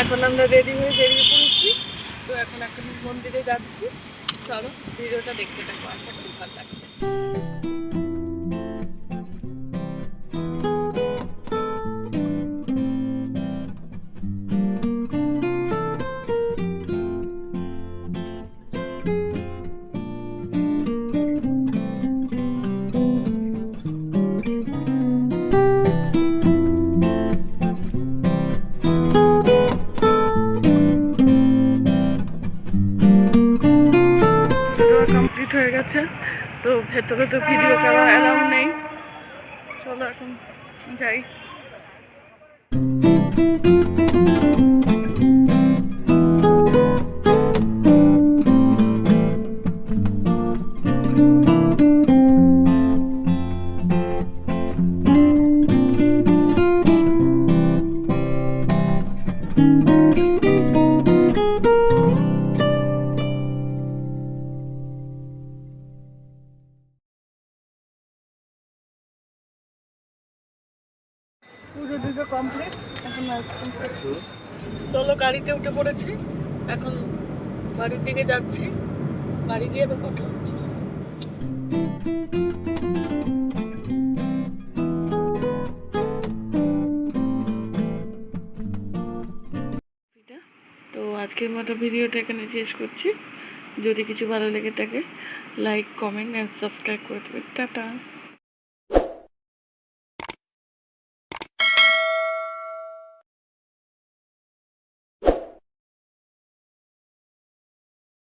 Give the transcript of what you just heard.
এখন আমরা রেডি হয়ে বেরিয়ে পড়েছি। তো এখন মন্দিরে যাচ্ছি। চলো ভিডিওটা দেখতে থাকো, আশা করি ভালো লাগবে। কমপ্লিট হয়ে গেছে, তো ভেতরে তো ভিডিও করা অ্যালাউ নেই। চলো এখন যাই। পুজো দুটো কমপ্লিট, এখন চলো গাড়িতে উঠে পড়েছি। এখন বাড়ির দিকে যাচ্ছি, বাড়ি গিয়ে আবার কথা হচ্ছে। তো আজকের মতো ভিডিওটা এখানে শেষ করছি। যদি কিছু ভালো লেগে থাকে লাইক, কমেন্ট অ্যান্ড সাবস্ক্রাইব করে দেবেন। টাটা।